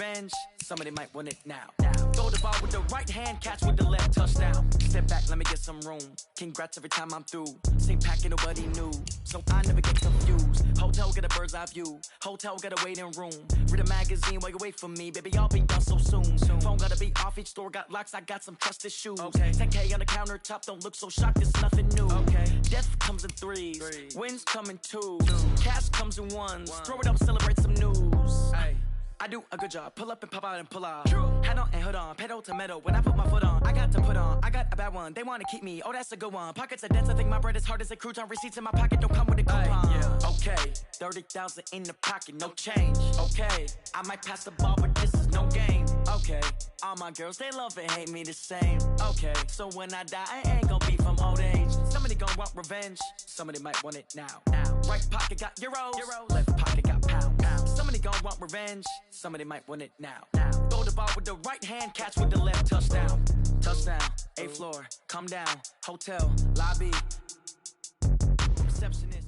revenge, somebody might want it now. Throw the ball with the right hand, catch with the left, touchdown. Step back, let me get some room. Congrats every time I'm through. Same pack and nobody knew, so I never get confused. Hotel get a bird's eye view. Hotel got a waiting room. Read a magazine while you wait for me, baby. I'll be done so soon. Phone gotta be off, each store got locks. I got some trusted shoes. 10K on the countertop, don't look so shocked. It's nothing new. Death comes in threes. Wins come in twos. Cash comes in ones. Throw it up, celebrate some news. I do a good job. Pull up and pop out and pull off. Head on and hood on. Pedal to metal. When I put my foot on, I got to put on. I got a bad one. They want to keep me. Oh, that's a good one. Pockets are dense. I think my bread is hard as a crouton. Receipts in my pocket don't come with a coupon. Okay, 30,000 in the pocket, no change. Okay, I might pass the ball, but this is no game. Okay, all my girls, they love and hate me the same. Okay, so when I die, I ain't gonna be from old age. Somebody gonna want revenge. Somebody might want it now. Right pocket got euros. Left pocket got pounds. Somebody gonna want revenge. Somebody might want it now. Throw the ball with the right hand, catch with the left, touchdown. Touchdown, 8th floor, come down. Hotel, lobby. Receptionist.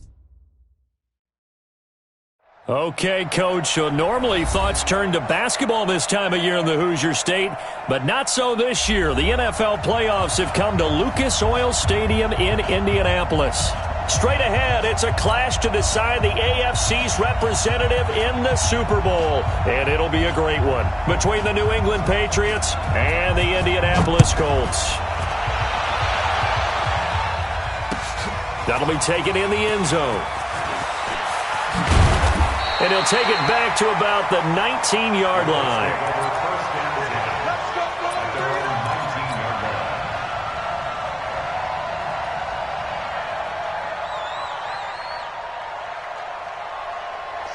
Okay, Coach, so normally thoughts turn to basketball this time of year in the Hoosier State, but not so this year. The NFL playoffs have come to Lucas Oil Stadium in Indianapolis. Straight ahead, it's a clash to decide the AFC's representative in the Super Bowl, and it'll be a great one between the New England Patriots and the Indianapolis Colts. That'll be taken in the end zone. And he'll take it back to about the 19-yard line.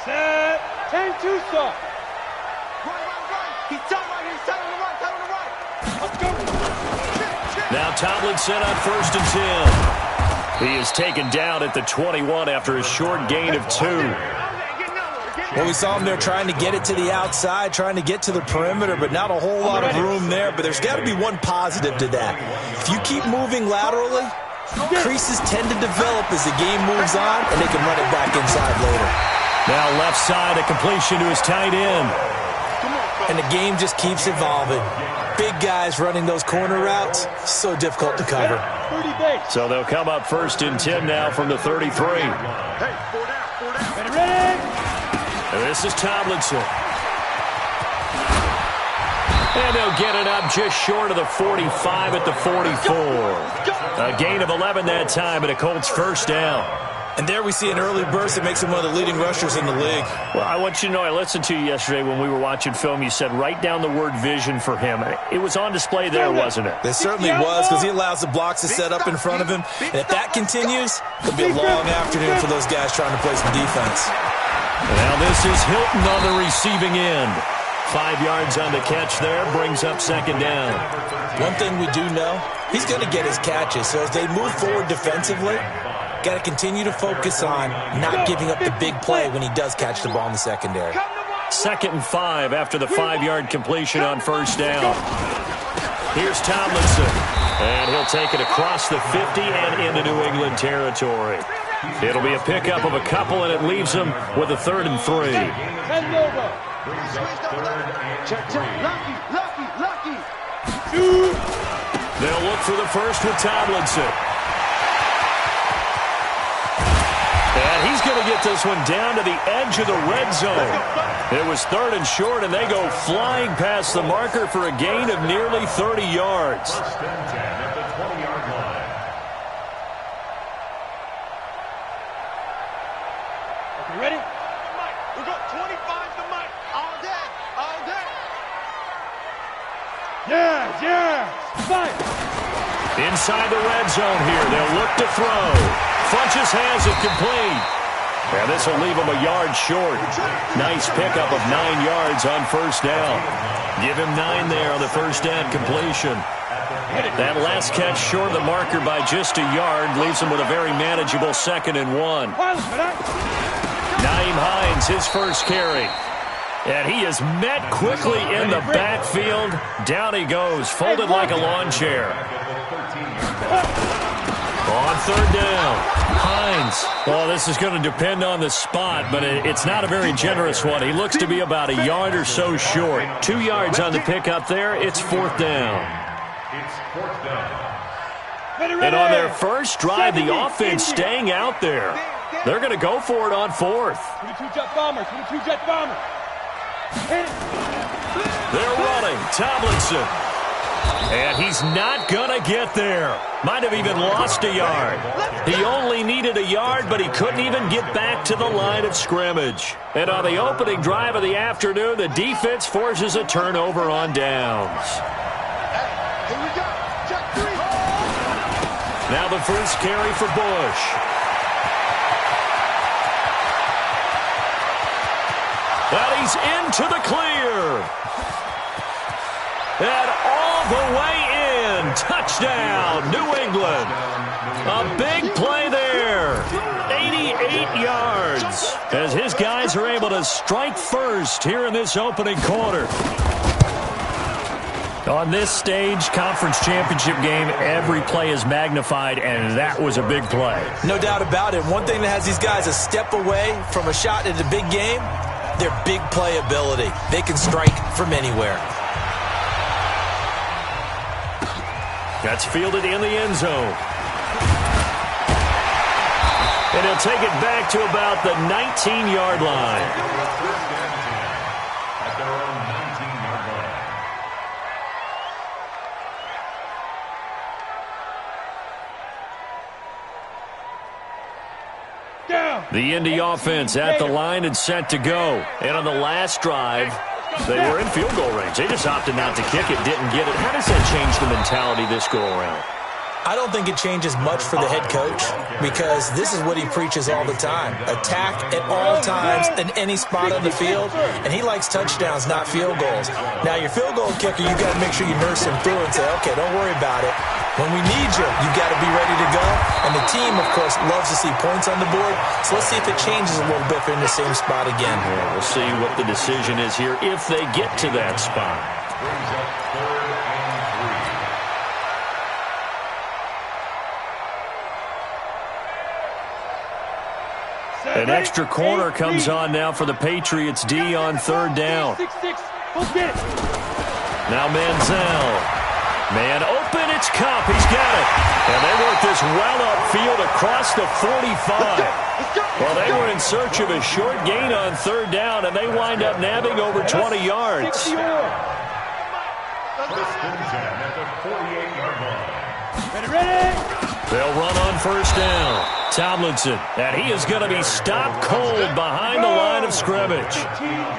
Set. 10-2 stop. He's telling the right. Let's go. Now Tomlinson on 1st and 10. He is taken down at the 21 after a short gain of 2. Well, we saw him there trying to get it to the outside, trying to get to the perimeter, but not a whole lot of room there. But there's got to be one positive to that. If you keep moving laterally, creases tend to develop as the game moves on, and they can run it back inside later. Now left side, a completion to his tight end. And the game just keeps evolving. Big guys running those corner routes, so difficult to cover. So they'll come up 1st and 10 now from the 33. Ready? And this is Tomlinson. And they'll get it up just short of the 45 at the 44. A gain of 11 that time, and a Colts first down. And there we see an early burst that makes him one of the leading rushers in the league. Well, I want you to know, I listened to you yesterday when we were watching film. You said write down the word vision for him. It was on display there, wasn't it? It certainly was, because he allows the blocks to set up in front of him. And if that continues, it'll be a long afternoon for those guys trying to play some defense. Now this is Hilton on the receiving end. 5 yards on the catch there, brings up 2nd down. One thing we do know, he's going to get his catches. So as they move forward defensively, got to continue to focus on not giving up the big play when he does catch the ball in the secondary. 2nd and 5 after the 5-yard completion on 1st down. Here's Tomlinson, and he'll take it across the 50 and into New England territory. It'll be a pickup of a couple, and it leaves them with a 3rd and 3. They'll look for the first with Tomlinson. And he's going to get this one down to the edge of the red zone. It was 3rd and short, and they go flying past the marker for a gain of nearly 30 yards. Ready? We got 25 to Mike. All day. Yeah. Fight. Inside the red zone here. They'll look to throw. Funches has it complete. And this will leave him a yard short. Nice pickup of 9 yards on 1st down. Give him 9 there on the 1st down completion. That last catch short of the marker by just a yard leaves him with a very manageable 2nd and 1. Naeem Hines, his first carry. And he is met quickly in the backfield. Down he goes, folded like a lawn chair. On third down, Hines. Well, this is going to depend on the spot, but it's not a very generous one. He looks to be about a yard or so short. 2 yards on the pickup there. It's fourth down. It's fourth down. And on their first drive, the offense staying out there. They're going to go for it on fourth. 22 jet bombers, 22 jet bombers. Hit it. They're running. Tomlinson. And he's not going to get there. Might have even lost a yard. He only needed a yard, but he couldn't even get back to the line of scrimmage. And on the opening drive of the afternoon, the defense forces a turnover on downs. Here we go. Check 3. Now the first carry for Bush. And he's into the clear. And all the way in. Touchdown, New England. A big play there. 88 yards. As his guys are able to strike first here in this opening quarter. On this stage, conference championship game, every play is magnified, and that was a big play. No doubt about it. One thing that has these guys a step away from a shot at a big game, their big play ability. They can strike from anywhere. That's fielded in the end zone. And he'll take it back to about the 19-yard line. At their own 19-yard line. Down. The Indy offense at the line and set to go. And on the last drive, they were in field goal range. They just opted not to kick it, didn't get it. How does that change the mentality this go-around? I don't think it changes much for the head coach because this is what he preaches all the time. Attack at all times in any spot on the field, and he likes touchdowns, not field goals. Now, your field goal kicker, you got to make sure you nurse him through and say, okay, don't worry about it. When we need you, you got to be ready to go. And the team, of course, loves to see points on the board. So let's see if it changes a little bit if they're in the same spot again. Yeah, we'll see what the decision is here if they get to that spot. Brings up 3rd and 3. An extra corner comes on now for the Patriots D on third down. 6-6. Go get it. Now Manziel. Man open, it's Cup. He's got it. And they work this well upfield across the 45. Well, they were in search of a short gain on third down, and they wind up nabbing over 20 yards. 60 First and 10 at the 48-yard line. Ready? They'll run on first down. Tomlinson, and he is going to be stopped cold behind the line of scrimmage.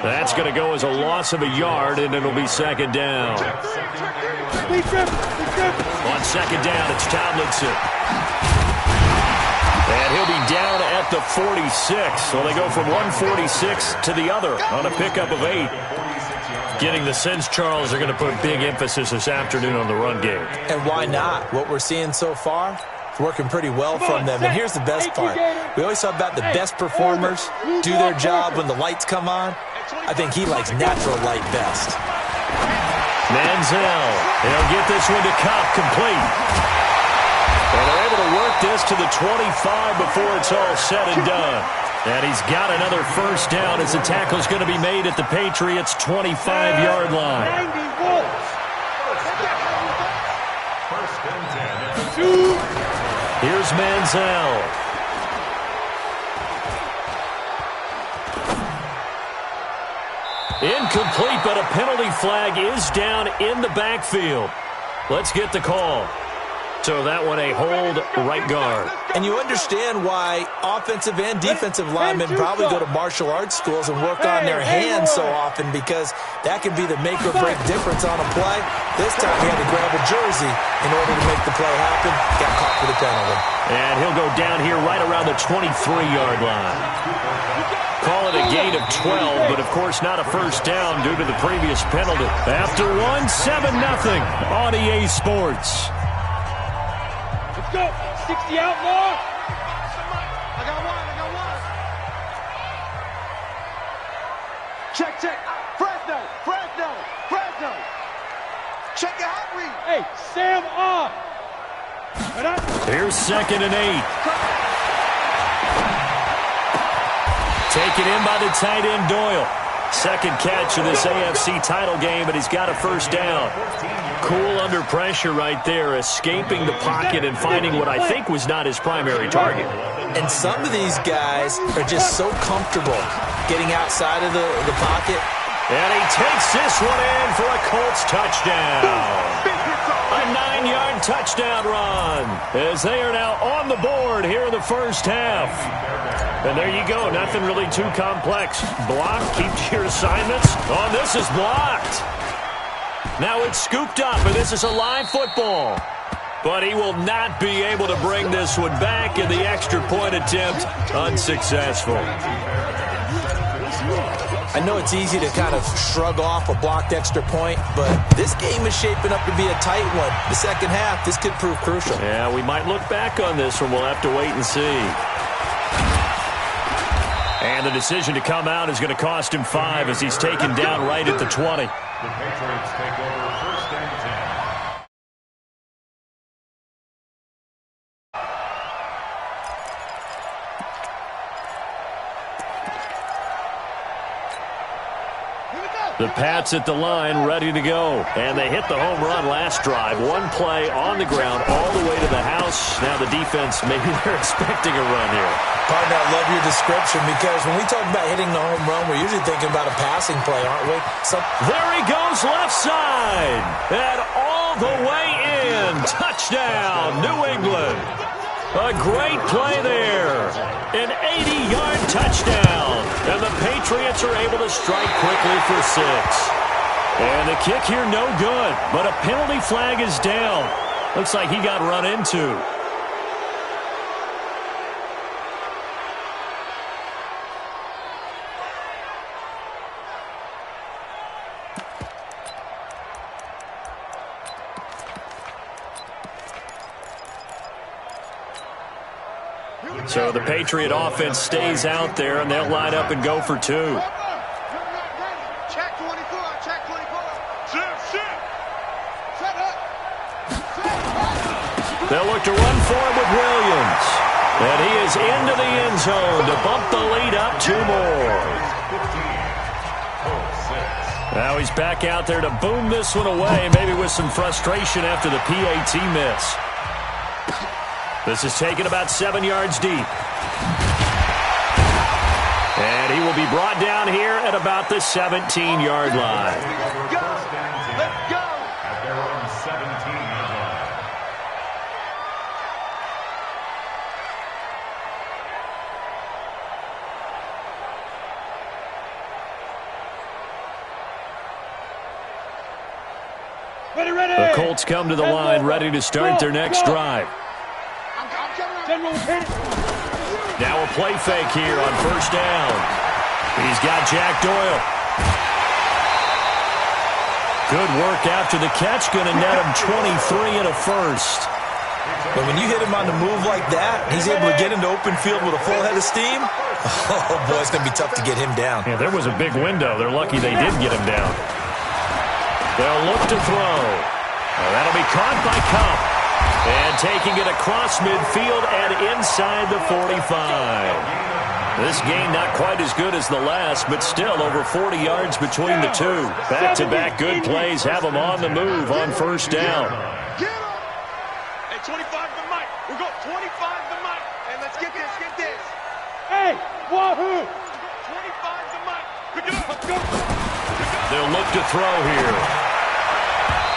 That's going to go as a loss of a yard, and it'll be second down. On second down, it's Tomlinson. And he'll be down at the 46. So they go from 146 to the other on a pickup of 8. Getting the sense, Charles, they're going to put big emphasis this afternoon on the run game. And why not? What we're seeing so far, it's working pretty well from them. And here's the best part. We always talk about the best performers do their job when the lights come on. I think he likes natural light best. Manziel, he'll get this one to Cup, complete. And they're able to work this to the 25 before it's all said and done. And he's got another first down as the tackle's going to be made at the Patriots' 25-yard line. First and 10. Here's Manziel. Incomplete, but a penalty flag is down in the backfield. Let's get the call. So that one a hold right guard. And you understand why offensive and defensive linemen probably go to martial arts schools and work on their hands so often, because that can be the make or break difference on a play. This time he had to grab a jersey in order to make the play happen. Got caught for the penalty. And he'll go down here right around the 23-yard line. Call it a gain of 12, but of course not a first down due to the previous penalty. After one, 7-0 on EA Sports. Let's go. 60 out more. I got one. Check. Fresno. Check your hot read. Hey, Sam off. Here's 2nd and 8. Taken in by the tight end, Doyle. Second catch of this AFC title game, and he's got a first down. Cool under pressure right there, escaping the pocket and finding what I think was not his primary target. And some of these guys are just so comfortable getting outside of the pocket. And he takes this one in for a Colts touchdown. A 9-yard touchdown run as they are now on the board here in the first half. And there you go. Nothing really too complex. Block, keep to your assignments. Oh, this is blocked. Now it's scooped up, and this is a live football. But he will not be able to bring this one back, and the extra point attempt unsuccessful. I know it's easy to kind of shrug off a blocked extra point, but this game is shaping up to be a tight one. The second half, this could prove crucial. Yeah, we might look back on this one. We'll have to wait and see. And the decision to come out is going to cost him 5 as he's taken down right at the 20. The Patriots take over 1st and 10. The Pats at the line, ready to go. And they hit the home run last drive. One play on the ground all the way to the house. Now the defense, maybe they're expecting a run here. Partner, I love your description because when we talk about hitting the home run, we're usually thinking about a passing play, aren't we? There he goes left side. And all the way in. Touchdown, New England. A great play there. An 80-yard touchdown. And the Patriots are able to strike quickly for 6. And the kick here no good. But a penalty flag is down. Looks like he got run into. So the Patriot offense stays out there, and they'll line up and go for 2. Check 24, check 24. Set up. They'll look to run for him with Williams. And he is into the end zone to bump the lead up 2 more. Now he's back out there to boom this one away, maybe with some frustration after the PAT miss. This is taken about 7 yards deep. And he will be brought down here at about the 17-yard line. Let's go. At their own 17-yard line. Ready. The Colts come to the line, ready to start their next drive. Now a play fake here on 1st down. He's got Jack Doyle. Good work after the catch. Going to net him 23 and a first. But when you hit him on the move like that, he's able to get into open field with a full head of steam. Oh, boy, it's going to be tough to get him down. Yeah, there was a big window. They're lucky they did get him down. They'll look to throw. Well, that'll be caught by Cup. And taking it across midfield and inside the 45. This game not quite as good as the last, but still over 40 yards between the two. Back-to-back good plays have them on the move on 1st down. Get him. Hey, 25 the mic. We're going 25 the mic. Hey, let's get this. Hey, wahoo. 25 the mic. Pick it up. Let's go. They'll look to throw here.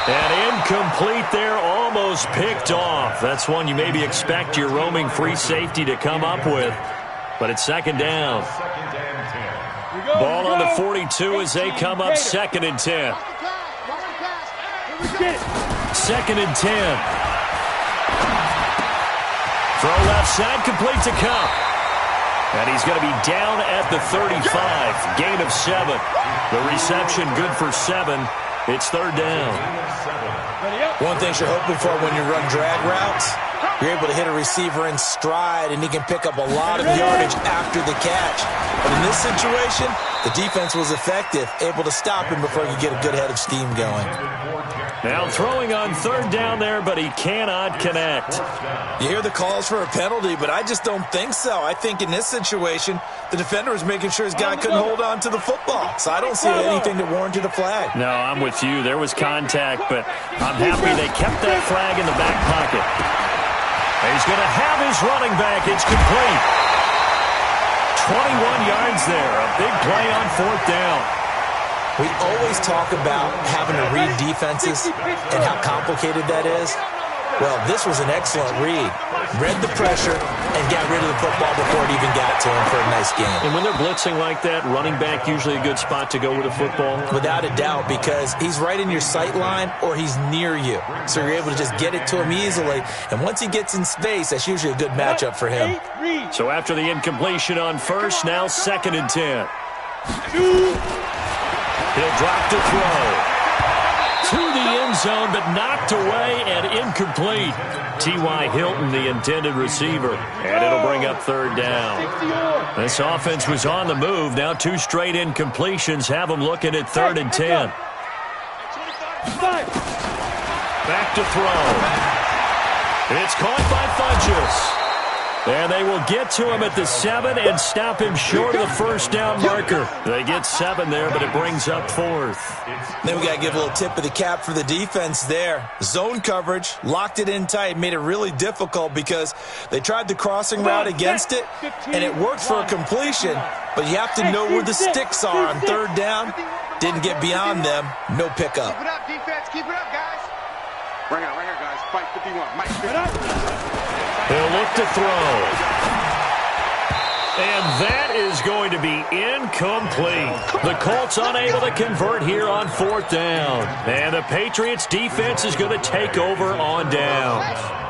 And incomplete there, almost picked off. That's one you maybe expect your roaming free safety to come up with. But it's 2nd down. 2nd and 10. Ball on the 42 as they come up 2nd and 10. 2nd and 10. Throw left side, complete to Cup. And he's going to be down at the 35. Gain of 7. The reception good for 7. It's 3rd down. One thing you're hoping for when you run drag routes You're able to hit a receiver in stride, and he can pick up a lot of yardage after the catch. But in this situation, the defense was effective, able to stop him before he could get a good head of steam going. Now throwing on third down there, but he cannot connect. You hear the calls for a penalty, but I just don't think so. I think in this situation, the defender was making sure his guy couldn't hold on to the football. So I don't see anything that warranted a flag. No, I'm with you. There was contact, but I'm happy they kept that flag in the back pocket. He's going to have his running back. It's complete. 21 yards there. A big play on fourth down. We always talk about having to read defenses and how complicated that is. Well, this was an excellent read. Read the pressure and got rid of the football before it even got to him for a nice game. And when they're blitzing like that, running back usually a good spot to go with the football? Without a doubt, because he's right in your sight line or he's near you. So you're able to just get it to him easily. And once he gets in space, that's usually a good matchup for him. So after the incompletion on first, now 2nd and 10. He'll drop to throw. To the end zone, but knocked away and incomplete. T.Y. Hilton, the intended receiver. And it'll bring up third down. This offense was on the move. Now 2 straight incompletions have them looking at 3rd and 10. Back to throw. It's caught by Funches. And they will get to him at the 7 and stop him short of the first down marker. They get 7 there, but it brings up 4th. Then we got to give a little tip of the cap for the defense there. Zone coverage, locked it in tight, made it really difficult because they tried the crossing route against it, and it worked for a completion, but you have to know where the sticks are on 3rd down. Didn't get beyond them. No pickup. Keep it up, defense. Keep it up, guys. Right here, guys. Fight 51. Mike, 51. He'll look to throw. And that is going to be incomplete. The Colts unable to convert here on 4th down. And the Patriots defense is going to take over on downs.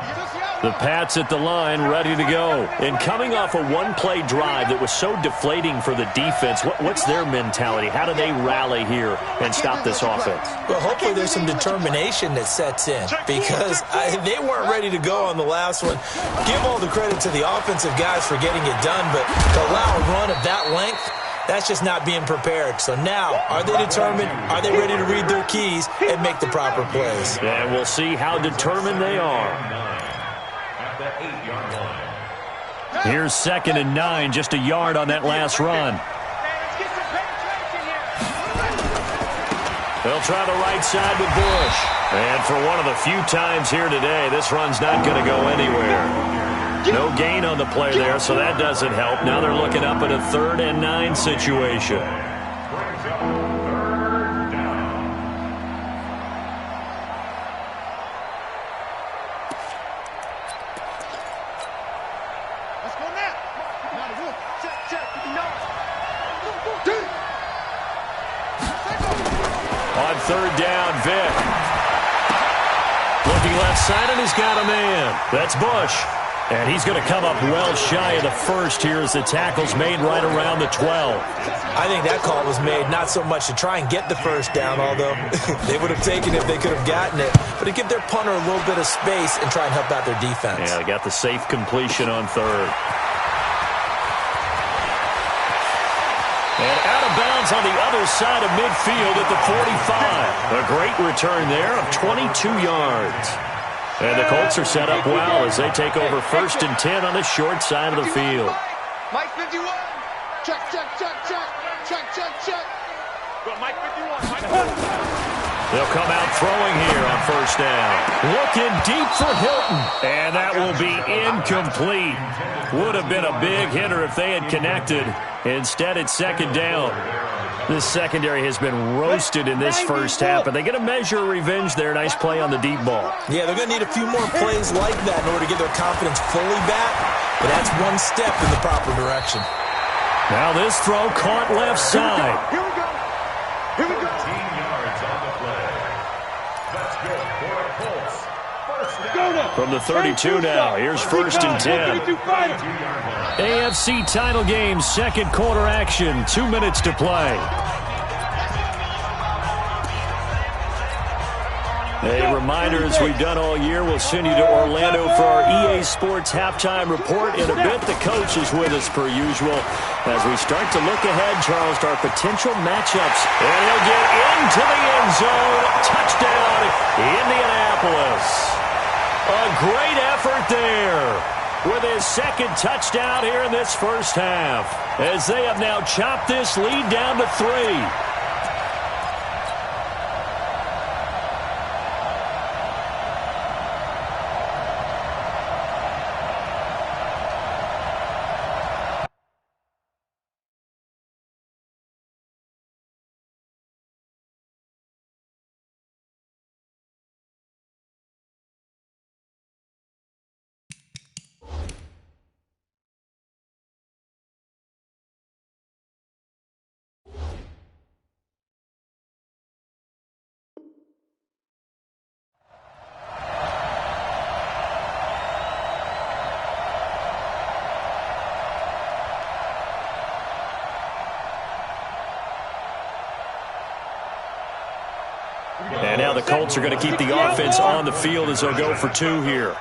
The Pats at the line ready to go. And coming off a one-play drive that was so deflating for the defense, what's their mentality? How do they rally here and stop this offense? Well, hopefully there's some determination that sets in because they weren't ready to go on the last one. Give all the credit to the offensive guys for getting it done, but to allow a run of that length, that's just not being prepared. So now, are they determined? Are they ready to read their keys and make the proper plays? And we'll see how determined they are. Here's 2nd and 9, just a yard on that last run. They'll try the right side with Bush. And for one of the few times here today, this run's not going to go anywhere. No gain on the play there, so that doesn't help. Now they're looking up at a 3rd and 9 situation. On 3rd down, Vick. Looking left side, and he's got a man. That's Bush. And he's going to come up well shy of the first here as the tackle's made right around the 12. I think that call was made not so much to try and get the first down, although they would have taken it if they could have gotten it, but to give their punter a little bit of space and try and help out their defense. Yeah, they got the safe completion on 3rd. And out of bounds on the other side of midfield at the 45. A great return there of 22 yards. And the Colts are set up well as they take over 1st and 10 on the short side of the field. Mike 51. Check. Well, Mike 51. Mike 51. They'll come out throwing here on 1st down. Looking deep for Hilton. And that will be incomplete. Would have been a big hitter if they had connected. Instead, it's 2nd down. This secondary has been roasted in this first half, but they get a measure of revenge there. Nice play on the deep ball. Yeah, they're going to need a few more plays like that in order to get their confidence fully back, but that's one step in the proper direction. Now this throw caught left side. Here we go. 15 yards on the play. Let's go for the Colts. First down. From the 32 now, here's 1st and 10. AFC title game, 2nd quarter action, 2 minutes to play. A reminder, as we've done all year, we'll send you to Orlando for our EA Sports halftime report. In a bit, the coach is with us per usual. As we start to look ahead, Charles, to our potential matchups. And he'll get into the end zone. Touchdown, Indianapolis. A great effort there with his second touchdown here in this first half, as they have now chopped this lead down to 3. And now the Colts are going to keep the offense on the field as they'll go for 2 here.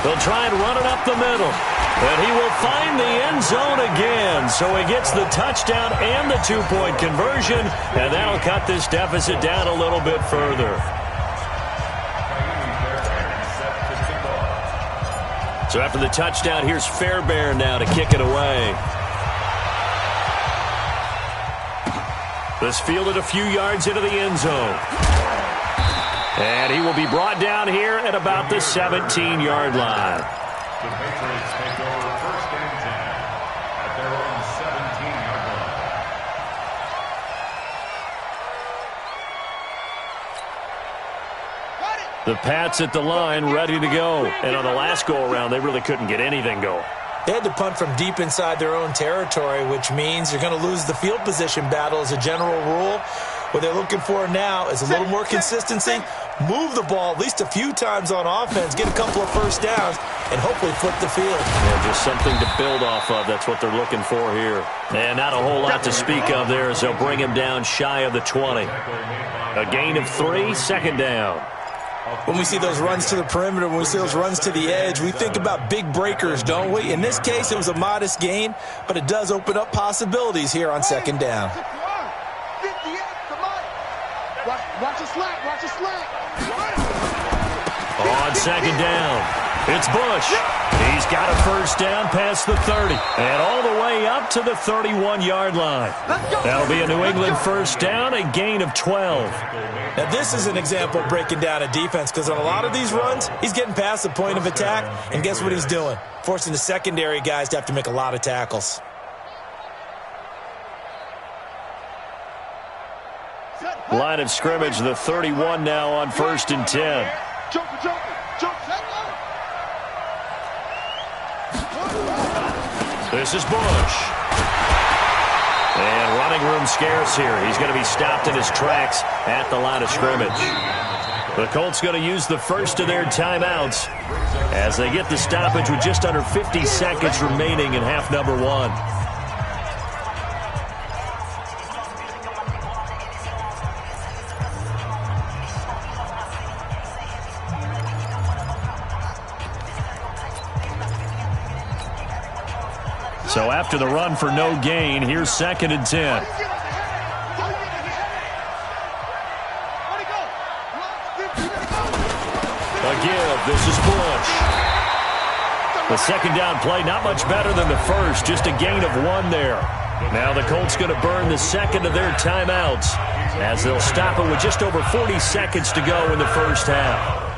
They'll try and run it up the middle. And he will find the end zone again. So he gets the touchdown and the 2-point conversion. And that'll cut this deficit down a little bit further. So after the touchdown, here's Fairbairn now to kick it away. This fielded a few yards into the end zone. And he will be brought down here at about the 17-yard line. The Patriots take over 1st and 10 at their own 17-yard line. The Pats at the line, ready to go. And on the last go-around, they really couldn't get anything going. They had to punt from deep inside their own territory, which means you're going to lose the field position battle as a general rule. What they're looking for now is a little more consistency, move the ball at least a few times on offense, get a couple of first downs, and hopefully flip the field. Yeah, just something to build off of. That's what they're looking for here. And not a whole lot to speak of there as they'll bring him down shy of the 20. A gain of 3, 2nd down. When we see those runs to the perimeter, when we see those runs to the edge, we think about big breakers, don't we? In this case, it was a modest gain, but it does open up possibilities here on 2nd down. Watch the slack, watch the slack. On 2nd down, it's Bush. He's got a first down past the 30 and all the way up to the 31-yard line. That'll be a New England first down, a gain of 12. Now, this is an example of breaking down a defense, because on a lot of these runs, he's getting past the point of attack, and guess what he's doing? Forcing the secondary guys to have to make a lot of tackles. Line of scrimmage, the 31 now on 1st and 10. This is Bush. And running room scarce here. He's going to be stopped in his tracks at the line of scrimmage. The Colts going to use the first of their timeouts as they get the stoppage with just under 50 seconds remaining in half number 1. So after the run for no gain, here's 2nd and 10. A give. This is Bush. The 2nd down play, not much better than the first, just a gain of 1 there. Now the Colts going to burn the 2nd of their timeouts as they'll stop it with just over 40 seconds to go in the first half.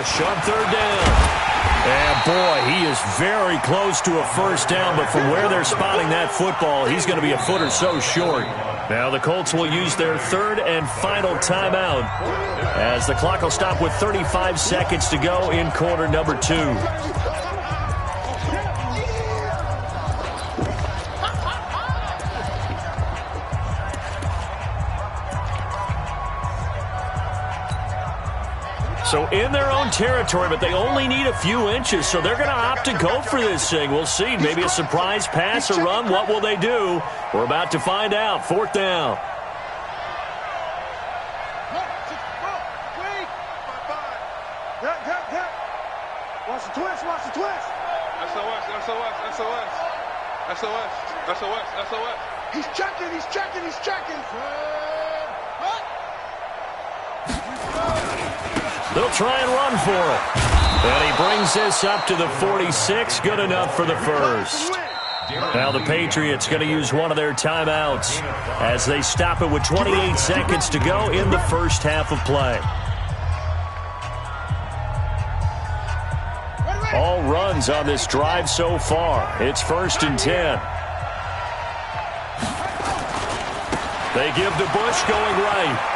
On 3rd down. And boy, he is very close to a first down, but from where they're spotting that football, he's going to be a foot or so short. Now the Colts will use their 3rd and final timeout as the clock will stop with 35 seconds to go in quarter number 2. So in their own territory, but they only need a few inches, so they're going to opt to go for this thing. We'll see. Maybe a surprise pass or run. What will they do? We're about to find out. 4th down. Watch the twist, watch the twist. SOS, SOS, SOS. SOS, SOS, SOS. He's checking, he's checking, he's checking. They'll try and run for it. And he brings this up to the 46. Good enough for the first. Now the Patriots going to use one of their timeouts as they stop it with 28 seconds to go in the first half of play. All runs on this drive so far. It's 1st and 10. They give to Bush going right.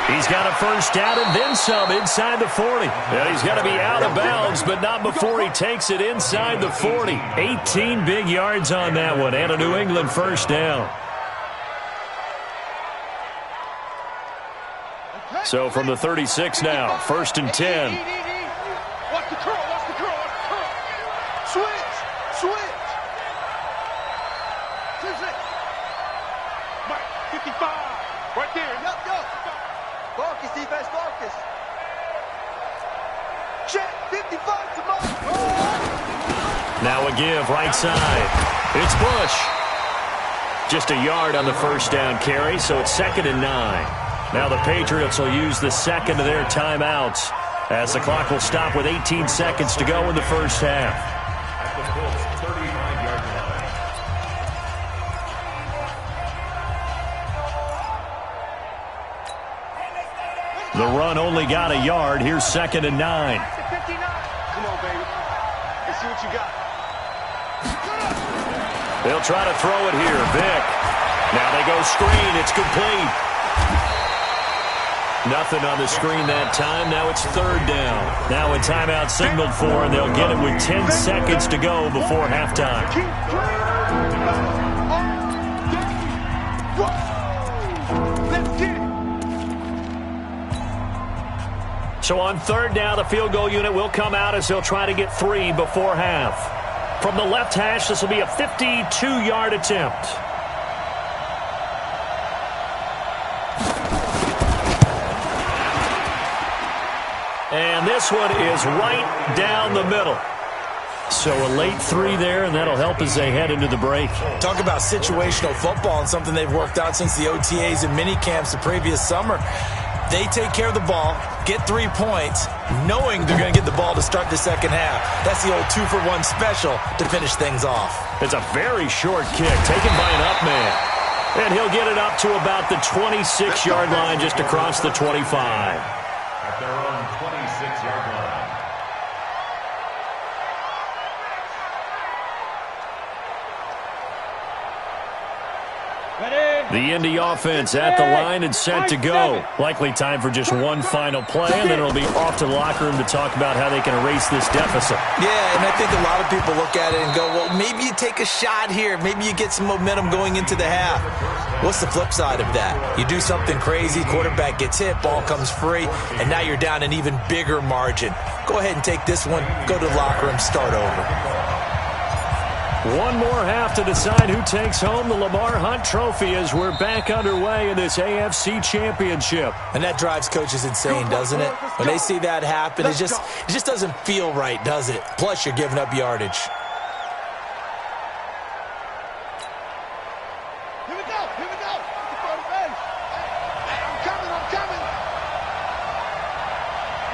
He's got a first down and then some inside the 40. Yeah, he's got to be out of bounds, but not before he takes it inside the 40. 18 big yards on that one, and a New England first down. So from the 36 now, 1st and 10. Watch the curl, watch the curl, watch the curl. Switch, switch. 2-6. Mike, 55. Right there. Yup, yup. Focus, defense, focus. Check, 55 to Mike. Now a give, right side. It's Bush. Just a yard on the first down carry, so it's 2nd and 9. Now the Patriots will use the second of their timeouts as the clock will stop with 18 seconds to go in the first half. At the Colts' 35-yard line. The run only got a yard. Here's 2nd and 9. Come on, baby. Let's see what you got. They'll try to throw it here. Vick. Now they go screen. It's complete. Nothing on the screen that time. Now it's 3rd down. Now a timeout signaled for, and they'll get it with 10 seconds to go before halftime. Let's get it. So on 3rd down, the field goal unit will come out as they'll try to get 3 before half. From the left hash, this will be a 52-yard attempt. And this one is right down the middle. So a late 3 there, and that'll help as they head into the break. Talk about situational football and something they've worked out since the OTAs and mini camps the previous summer. They take care of the ball, get 3 points, knowing they're going to get the ball to start the second half. That's the old 2-for-1 special to finish things off. It's a very short kick taken by an up man. And he'll get it up to about the 26-yard line just across the 25. At their own 26-yard line. The Indy offense at the line and set to go. Likely time for just one final play, and then it'll be off to the locker room to talk about how they can erase this deficit. Yeah, and I think a lot of people look at it and go, well, maybe you take a shot here. Maybe you get some momentum going into the half. What's the flip side of that? You do something crazy, quarterback gets hit, ball comes free, and now you're down an even bigger margin. Go ahead and take this one, go to the locker room, start over. One more half to decide who takes home the Lamar Hunt Trophy as we're back underway in this AFC Championship. And that drives coaches insane, doesn't it? When they see that happen, it just doesn't feel right, does it? Plus, you're giving up yardage. Here we go, here we go. I'm coming, I'm coming.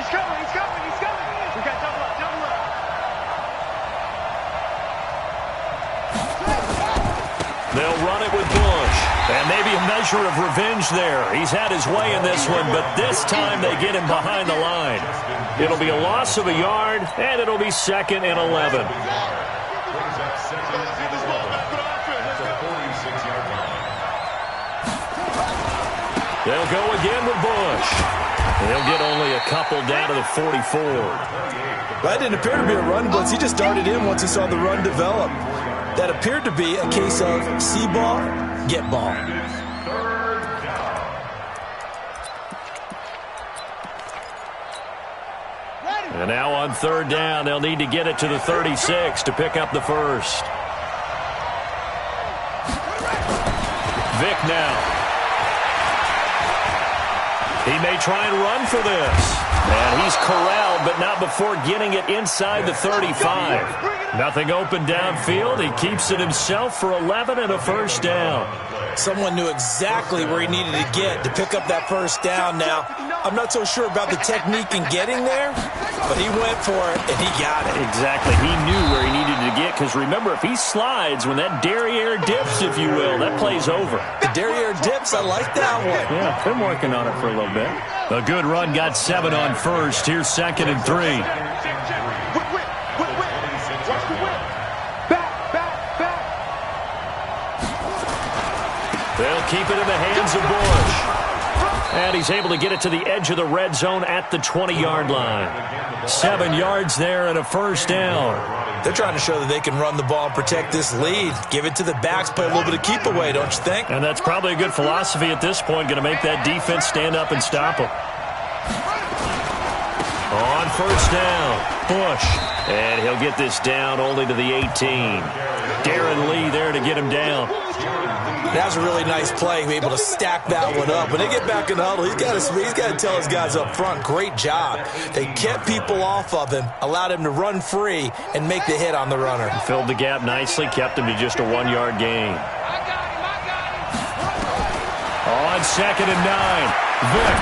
He's coming, he's coming, he's coming. We got double up, double up. They'll run it with Bush. And maybe a measure of revenge there. He's had his way in this one, but this time they get him behind the line. It'll be a loss of a yard, and it'll be 2nd and 11. Brings up 2nd and 11. That's a 46-yard line. They'll go again with Bush. They'll get only a couple down to the 44. That didn't appear to be a run blitz. He just darted in once he saw the run develop. That appeared to be a case of see ball, get ball. 3rd down. now on third down, they'll need to get it to the 36 to pick up the first. Vic now. He may try and run for this. And he's corralled, but not before getting it inside the 35. Nothing open downfield. He keeps it himself for 11 and a first down. Someone knew exactly where he needed to get to pick up that first down. Now, I'm not so sure about the technique in getting there, but he went for it, and he got it. Exactly. He knew where he needed to get, because remember, if he slides, when that derriere dips, if you will, that play's over. The derriere dips, I like that one. Yeah, been working on it for a little bit. A good run, got 7 on first. Here's 2nd and 3. They'll keep it in the hands of Bush. And he's able to get it to the edge of the red zone at the 20-yard line. 7 yards there and a first down. They're trying to show that they can run the ball and protect this lead. Give it to the backs, play a little bit of keep away, don't you think? And that's probably a good philosophy at this point, going to make that defense stand up and stop them. On first down, Bush. And he'll get this down only to the 18. Darren Lee there to get him down. That was a really nice play, able to stack that one up. When they get back in the huddle, he's got to tell his guys up front, great job. They kept people off of him, allowed him to run free, and make the hit on the runner. Filled the gap nicely, kept him to just a 1-yard gain. On 2nd and 9, Vic.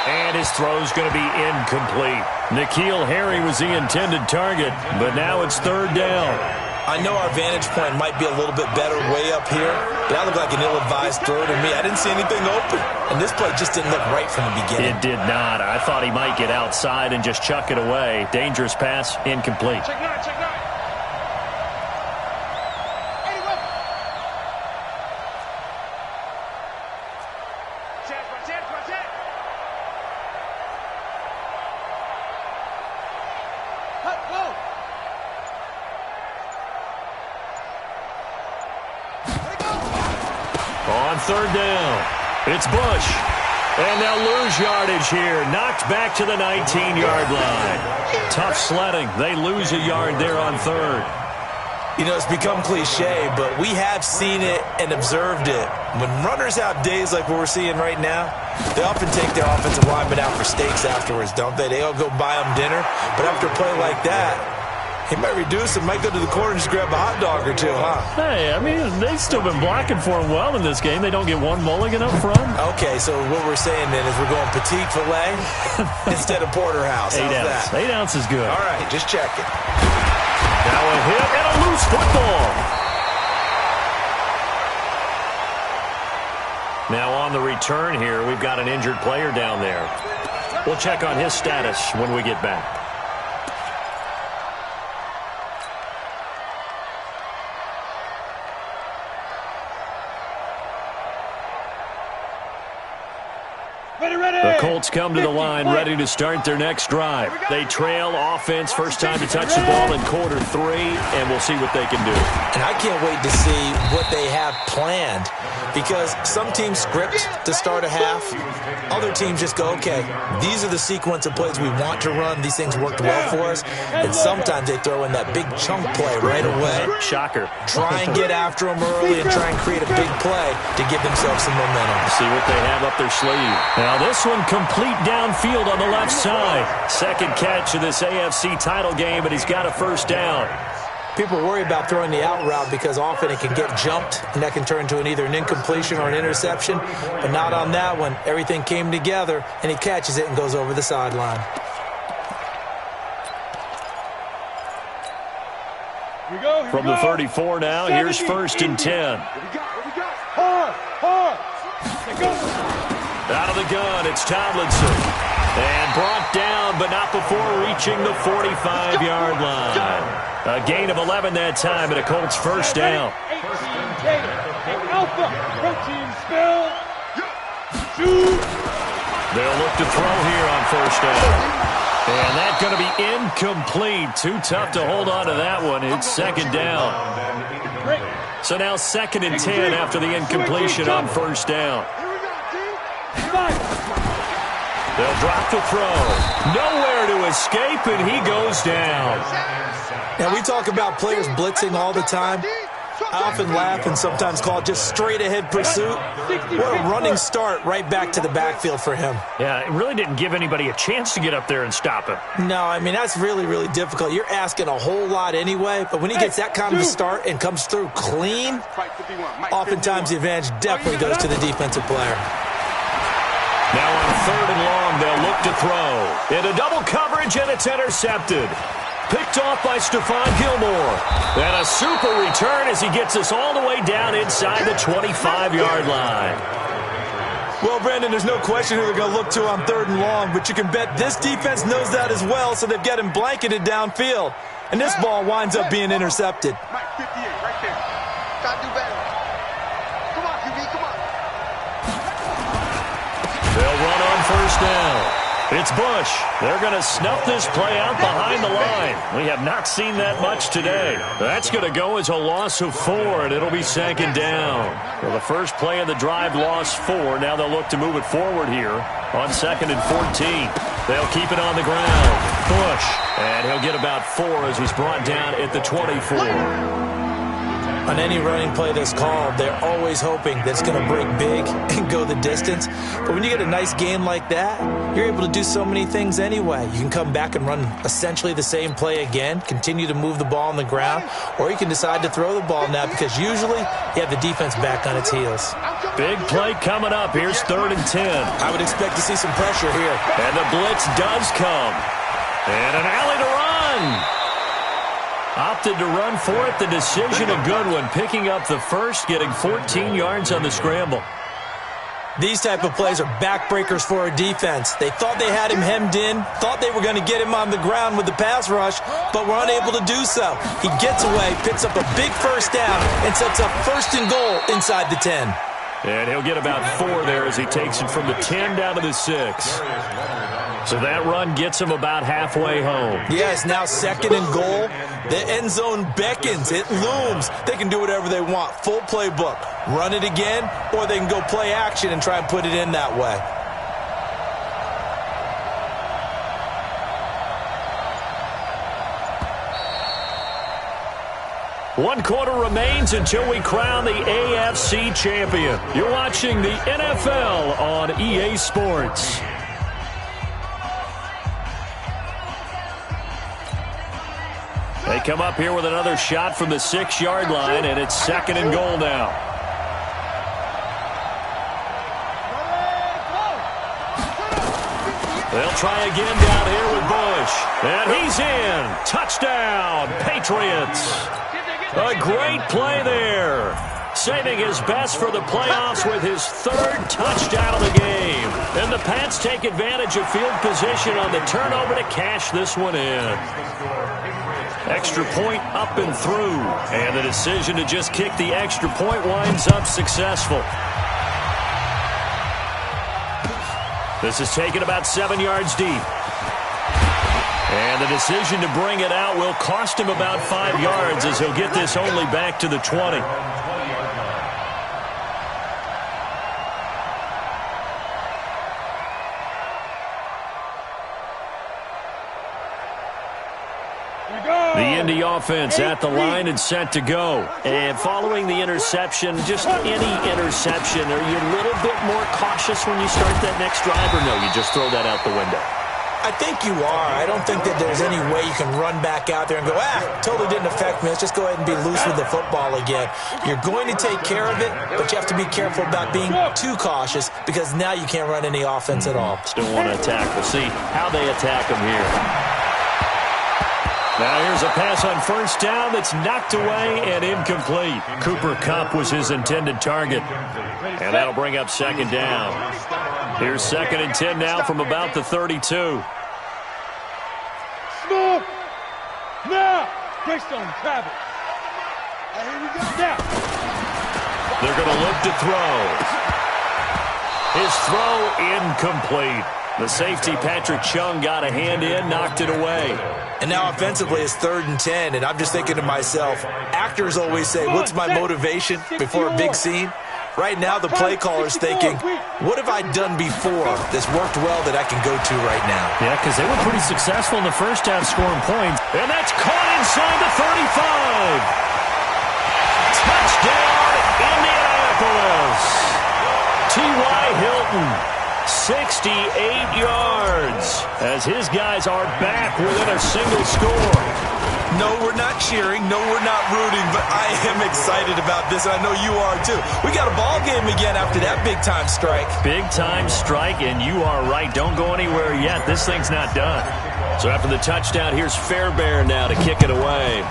And his throw's going to be incomplete. N'Keal Harry was the intended target, but now it's 3rd down. I know our vantage point might be a little bit better way up here, but that looked like an ill-advised throw to me. I didn't see anything open, and this play just didn't look right from the beginning. It did not. I thought he might get outside and just chuck it away. Dangerous pass, incomplete. Check 9, check 9. On 3rd down, it's Bush. And they'll lose yardage here. Knocked back to the 19-yard line. Tough sledding. They lose a yard there on 3rd. You know, it's become cliche, but we have seen it and observed it. When runners have days like what we're seeing right now, they often take their offensive linemen out for steaks afterwards, don't they? They all go buy them dinner. But after a play like that, he might reduce it, might go to the corner and just grab a hot dog or two, huh? Hey, I mean, they've still been blocking for him well in this game. They don't get one mulligan up front. Okay, so what we're saying then is we're going petite filet instead of porterhouse. How's that? 8 ounce is good. All right, just checking. Now a hit and a loose football. Now on the return here, we've got an injured player down there. We'll check on his status when we get back. The Colts come to the line, ready to start their next drive. They trail offense, first time to touch the ball in quarter 3, and we'll see what they can do. And I can't wait to see what they have planned, because some teams script to start a half. Other teams just go, okay, these are the sequence of plays we want to run. These things worked well for us. And sometimes they throw in that big chunk play right away. Shocker. Try and get after them early and try and create a big play to give themselves some momentum. See what they have up their sleeve. Now this one complete downfield on the left side. Second catch of this AFC title game, and he's got a first down. People worry about throwing the out route because often it can get jumped, and that can turn into either an incompletion or an interception. But not on that one. Everything came together, and he catches it and goes over the sideline. From the 34 now, here's 1st and 10. Out of the gun, it's Tomlinson. And brought down, but not before reaching the 45-yard line. A gain of 11 that time, and a Colts first down. They'll look to throw here on first down. And that's going to be incomplete. Too tough to hold on to that one. It's 2nd down. So now 2nd and 10 after the incompletion on first down. They'll drop the throw. Nowhere to escape, and he goes down. Now, we talk about players blitzing all the time. I often laugh and sometimes call it just straight-ahead pursuit. What a running start right back to the backfield for him. Yeah, it really didn't give anybody a chance to get up there and stop him. No, I mean, that's really, really difficult. You're asking a whole lot anyway, but when he gets that kind of a start and comes through clean, oftentimes the advantage definitely goes to the defensive player. Now on 3rd and long, they'll look to throw. Into double coverage, and it's intercepted. Picked off by Stephon Gilmore. And a super return as he gets us all the way down inside the 25-yard line. Well, Brandon, there's no question who they're going to look to on 3rd and long, but you can bet this defense knows that as well, so they've got him blanketed downfield. And this ball winds up being intercepted. Mike 58 right there. Gotta do better. Come on, QB, come on. They'll run on 1st down. It's Bush. They're going to snuff this play out behind the line. We have not seen that much today. That's going to go as a loss of 4, and it'll be 2nd down. Well, the first play of the drive lost 4. Now they'll look to move it forward here on 2nd and 14. They'll keep it on the ground. Bush. And he'll get about 4 as he's brought down at the 24. On any running play that's called, they're always hoping that it's going to break big and go the distance. But when you get a nice game like that, you're able to do so many things anyway. You can come back and run essentially the same play again, continue to move the ball on the ground, or you can decide to throw the ball now because usually you have the defense back on its heels. Big play coming up. Here's 3rd and 10. I would expect to see some pressure here. And the blitz does come. And an alley to run. Opted to run for it. The decision a good one. Picking up the first, getting 14 yards on the scramble. These type of plays are backbreakers for a defense. They thought they had him hemmed in, thought they were going to get him on the ground with the pass rush, but were unable to do so. He gets away, picks up a big 1st down, and sets up 1st and goal inside the 10. And he'll get about 4 there as he takes it from the 10 down to the 6. So that run gets him about halfway home. Yes, now 2nd and goal. The end zone beckons. It looms. They can do whatever they want. Full playbook. Run it again, or they can go play action and try and put it in that way. One quarter remains until we crown the AFC champion. You're watching the NFL on EA Sports. They come up here with another shot from the 6-yard line, and it's 2nd and goal now. They'll try again down here with Bush. And he's in. Touchdown, Patriots. A great play there. Saving his best for the playoffs with his 3rd touchdown of the game. And the Pats take advantage of field position on the turnover to cash this one in. Extra point up and through. And the decision to just kick the extra point winds up successful. This is taken about 7 yards deep. And the decision to bring it out will cost him about 5 yards as he'll get this only back to the 20. The Indy offense at the line and set to go. And following the interception, just any interception, are you a little bit more cautious when you start that next drive, or no, you just throw that out the window? I think you are. I don't think that there's any way you can run back out there and go, totally didn't affect me. Let's just go ahead and be loose with the football again. You're going to take care of it, but you have to be careful about being too cautious because now you can't run any offense at all. Still want to attack. We'll see how they attack him here. Now here's a pass on 1st down that's knocked away and incomplete. Cooper Kupp was his intended target. And that'll bring up 2nd down. Here's 2nd and 10 now from about the 32. Smooth. Now. Greystone, travel. Here we go. Now. They're going to look to throw. His throw incomplete. The safety, Patrick Chung, got a hand in, knocked it away. And now offensively it's 3rd and 10, and I'm just thinking to myself, actors always say, what's my motivation before a big scene? Right now, the play caller's thinking, what have I done before that's worked well that I can go to right now? Yeah, because they were pretty successful in the first half scoring points. And that's caught inside the 35. Touchdown, Indianapolis. T.Y. Hilton, 68 yards, as his guys are back within a single score. No, we're not cheering. No, we're not rooting, but I am excited about this, and I know you are too. We got a ball game again after that big-time strike. Big-time strike, and you are right. Don't go anywhere yet. This thing's not done. So after the touchdown, here's Fairbairn now to kick it away.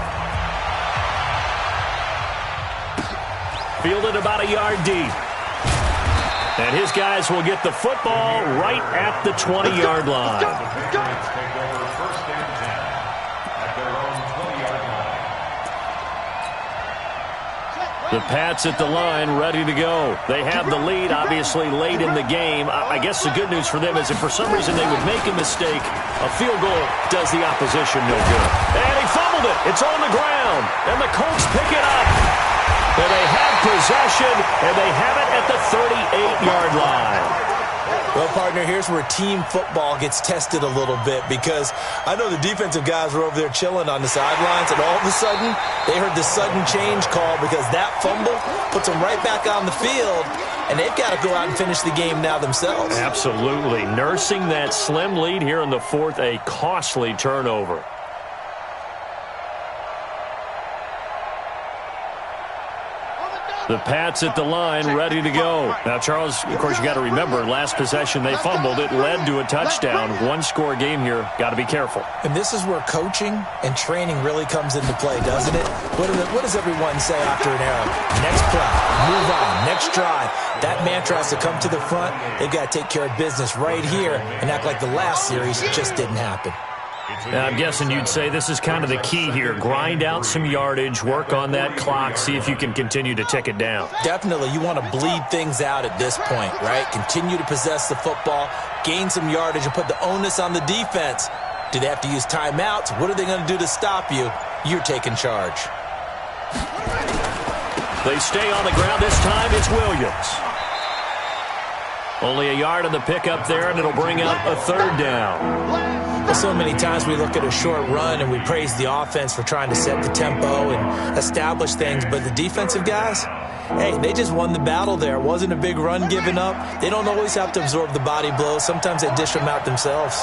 Fielded about a yard deep. And his guys will get the football right at the 20-yard line. The Pats at the line, ready to go. They have the lead, obviously, late in the game. I guess the good news for them is if for some reason they would make a mistake, a field goal does the opposition no good. And he fumbled it. It's on the ground. And the Colts pick it up. And they have possession, and they have it at the 38-yard line. Well, partner, here's where team football gets tested a little bit because I know the defensive guys were over there chilling on the sidelines, and all of a sudden, they heard the sudden change call because that fumble puts them right back on the field, and they've got to go out and finish the game now themselves. Absolutely. Nursing that slim lead here in the fourth, a costly turnover. The Pats at the line, ready to go. Now, Charles, of course, you got to remember, last possession they fumbled. It led to a touchdown. One-score game here. Got to be careful. And this is where coaching and training really comes into play, doesn't it? What does everyone say after an error? Next play, move on, next drive. That mantra has to come to the front. They've got to take care of business right here and act like the last series just didn't happen. I'm guessing you'd say this is kind of the key here. Grind out some yardage, work on that clock, see if you can continue to tick it down. Definitely. You want to bleed things out at this point, right? Continue to possess the football, gain some yardage, and put the onus on the defense. Do they have to use timeouts? What are they going to do to stop you? You're taking charge. They stay on the ground. This time it's Williams. Only a yard on the pickup there, and it'll bring up a third down. So many times we look at a short run and we praise the offense for trying to set the tempo and establish things, but the defensive guys, hey, they just won the battle there. It wasn't a big run given up. They don't always have to absorb the body blows. Sometimes they dish them out themselves.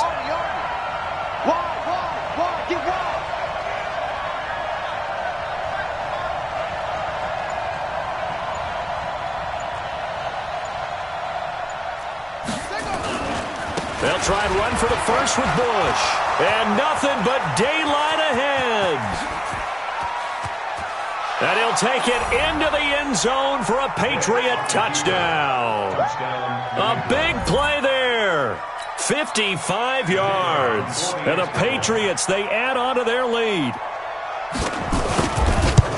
They'll try and run for the first with Bush. And nothing but daylight ahead. And he'll take it into the end zone for a Patriot touchdown. A big play there. 55 yards. And the Patriots, they add on to their lead.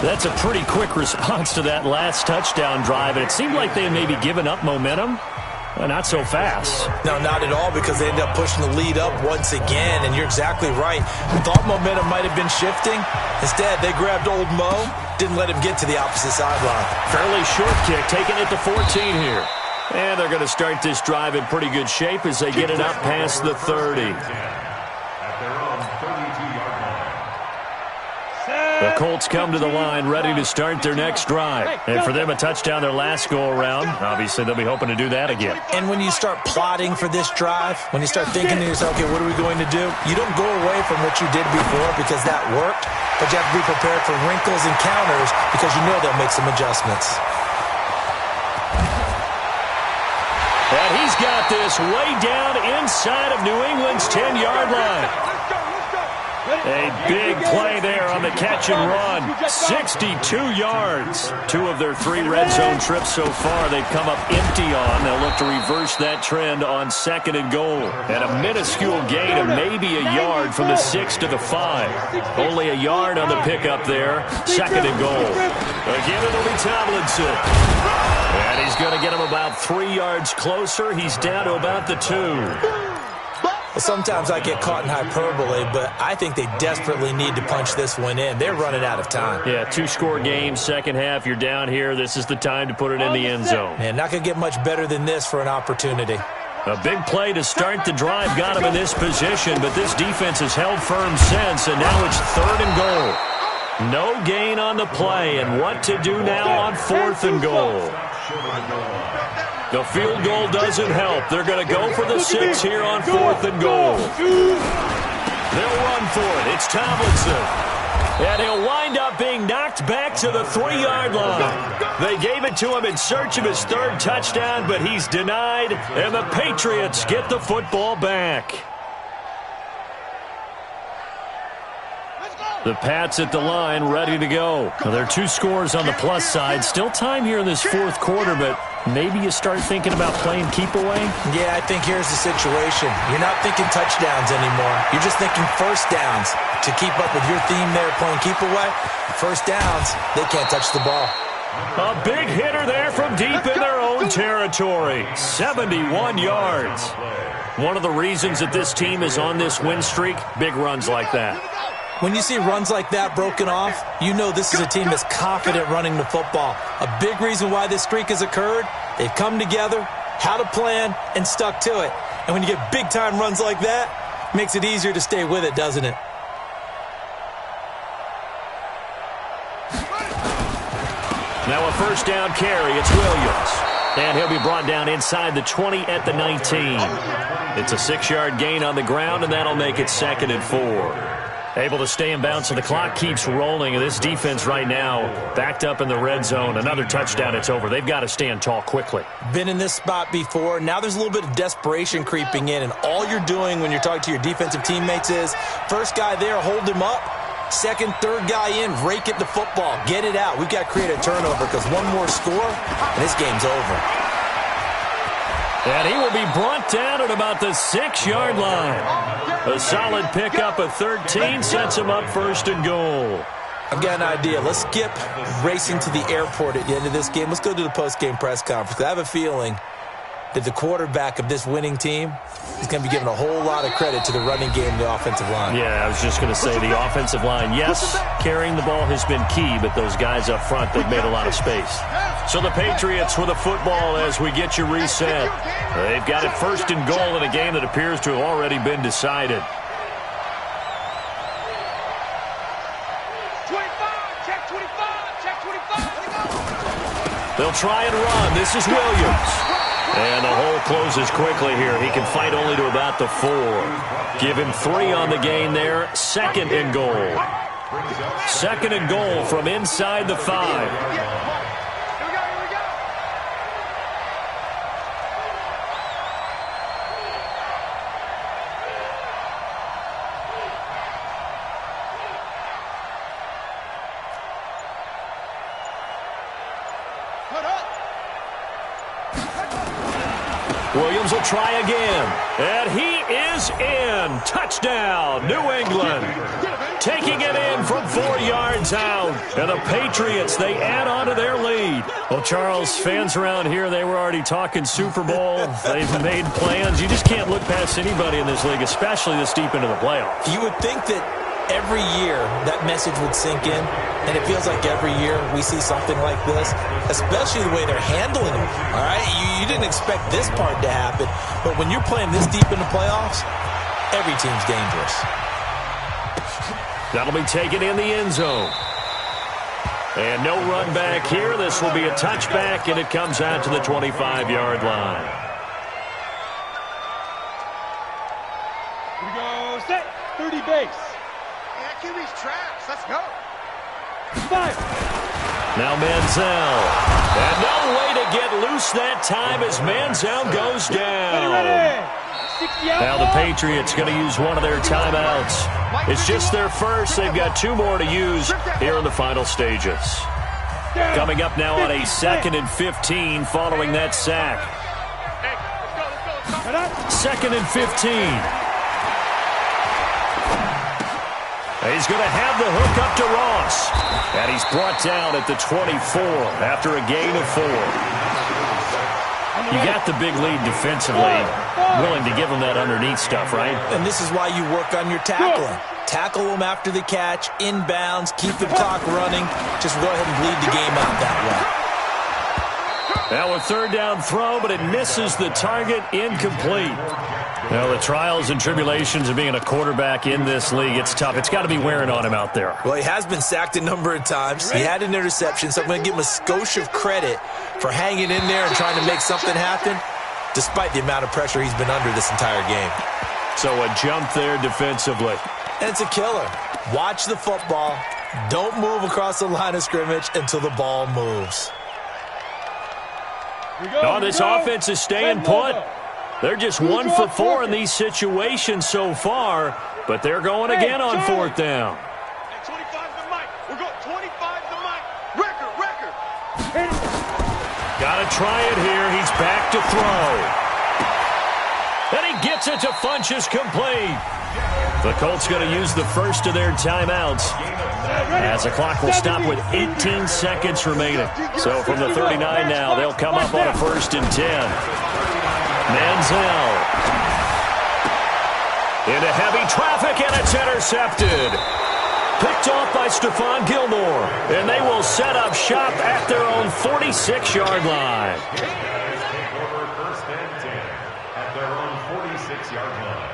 That's a pretty quick response to that last touchdown drive. And it seemed like they had maybe given up momentum. Well, not so fast. No, not at all, because they end up pushing the lead up once again, and you're exactly right. Thought momentum might have been shifting. Instead, they grabbed old Mo, didn't let him get to the opposite sideline. Fairly short kick, taking it to 14 here. And they're going to start this drive in pretty good shape as they get it up past the 30. The Colts come to the line ready to start their next drive. And for them, a touchdown their last go-around. Obviously, they'll be hoping to do that again. And when you start plotting for this drive, when you start thinking to yourself, okay, what are we going to do? You don't go away from what you did before because that worked, but you have to be prepared for wrinkles and counters because you know they'll make some adjustments. And he's got this way down inside of New England's 10-yard line. A big play there on the catch and run. 62 yards. 2 of their 3 red zone trips so far they've come up empty on. They'll look to reverse that trend on 2nd and goal. And a minuscule gain of maybe a yard from the 6 to the 5. Only a yard on the pickup there. 2nd and goal. Again, it'll be Tomlinson. And he's going to get him about 3 yards closer. He's down to about the 2. Well, sometimes I get caught in hyperbole, but I think they desperately need to punch this one in. They're running out of time. Yeah, two-score game, second half. You're down here. This is the time to put it in the end zone. Man, not going to get much better than this for an opportunity. A big play to start the drive got him in this position, but this defense has held firm since, and now it's 3rd and goal. No gain on the play, and what to do now on 4th and goal. The field goal doesn't help. They're going to go for the 6 here on 4th and goal. They'll run for it. It's Tomlinson. And he'll wind up being knocked back to the 3-yard line. They gave it to him in search of his 3rd touchdown, but he's denied, and the Patriots get the football back. The Pats at the line, ready to go. Well, there are 2 scores on the plus side. Still time here in this 4th quarter, but maybe you start thinking about playing keep away? Yeah, I think here's the situation. You're not thinking touchdowns anymore. You're just thinking first downs. To keep up with your theme there, playing keep away, first downs, they can't touch the ball. A big hitter there from deep in their own territory. 71 yards. One of the reasons that this team is on this win streak, big runs like that. When you see runs like that broken off, you know this is a team that's confident running the football. A big reason why this streak has occurred, they've come together, had a plan, and stuck to it. And when you get big-time runs like that, it makes it easier to stay with it, doesn't it? Now a first down carry, it's Williams. And he'll be brought down inside the 20 at the 19. It's a 6-yard gain on the ground, and that'll make it 2nd and 4. Able to stay in bounds, and the clock keeps rolling. And this defense right now backed up in the red zone. Another touchdown, it's over. They've got to stand tall quickly. Been in this spot before. Now there's a little bit of desperation creeping in, and all you're doing when you're talking to your defensive teammates is first guy there, hold him up. Second, third guy in, rake at the football. Get it out. We've got to create a turnover because one more score, and this game's over. And he will be brought down at about the 6-yard line. A solid pickup of 13 sets him up 1st and goal. I've got an idea. Let's skip racing to the airport at the end of this game. Let's go to the post-game press conference. I have a feeling that the quarterback of this winning team is going to be given a whole lot of credit to the running game and the offensive line. Yeah, I was just going to say the offensive line, yes, carrying the ball has been key, but those guys up front, they've made a lot of space. So the Patriots with the football as we get you reset. They've got it 1st and goal in a game that appears to have already been decided. 25, check 25, check 25. They'll try and run. This is Williams. And the hole closes quickly here. He can fight only to about the 4. Give him 3 on the gain there. 2nd and goal. 2nd and goal from inside the 5. Williams will try again. And he is in. Touchdown, New England. Taking it in from 4 yards out. And the Patriots, they add on to their lead. Well, Charles, fans around here, they were already talking Super Bowl. They've made plans. You just can't look past anybody in this league, especially this deep into the playoffs. You would think that every year that message would sink in, and it feels like every year we see something like this, especially the way they're handling it. All right, you didn't expect this part to happen, but when you're playing this deep in the playoffs, every team's dangerous. That'll be taken in the end zone. And no run back here. This will be a touchback, and it comes out to the 25-yard line. Here we go, set, 30 base. QB's traps. Let's go. Five. Now Manziel. And no way to get loose that time as Manziel goes down. Ready. Now the Patriots going to use one of their timeouts. It's just their first. They've got 2 more to use here in the final stages. Coming up now on a 2nd and 15 following that sack. 2nd and 15. He's going to have the hook up to Ross. And he's brought down at the 24 after a gain of 4. You got the big lead defensively, willing to give them that underneath stuff, right? And this is why you work on your tackling. Tackle them after the catch, inbounds, keep the clock running. Just go ahead and bleed the game out that way. Now a third down throw, but it misses the target, incomplete. Well, the trials and tribulations of being a quarterback in this league, it's tough. It's got to be wearing on him out there. Well, he has been sacked a number of times. He had an interception, so I'm going to give him a skosh of credit for hanging in there and trying to make something happen, despite the amount of pressure he's been under this entire game. So a jump there defensively. And it's a killer. Watch the football. Don't move across the line of scrimmage until the ball moves. Oh, this offense is staying put. They're just 1 for 4 in these situations so far, but they're going again on fourth down. 25 to Mike. We're going 25 to Mike. Record. Got to try it here. He's back to throw. And he gets it to Funchess, complete. The Colts going to use the first of their timeouts as the clock will stop with 18 seconds remaining. So from the 39 now, they'll come up on a 1st and 10. Manziel into heavy traffic, and it's intercepted. Picked off by Stephon Gilmore, and they will set up shop at their own 46-yard line. Take over 1st and 10 at their own 46-yard line.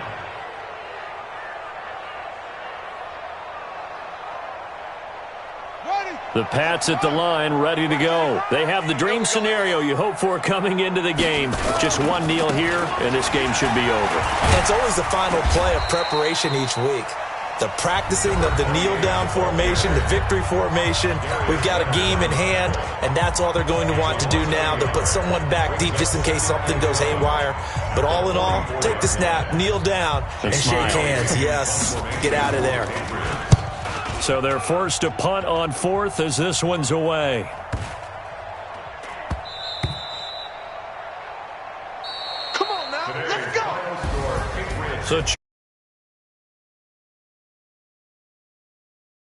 The Pats at the line, ready to go. They have the dream scenario you hope for coming into the game. Just one kneel here, and this game should be over. It's always the final play of preparation each week. The practicing of the kneel-down formation, the victory formation. We've got a game in hand, and that's all they're going to want to do now. They'll put someone back deep just in case something goes haywire. But all in all, take the snap, kneel down, and shake hands. Yes, get out of there. So they're forced to punt on 4th as this one's away. Come on now, let's go. So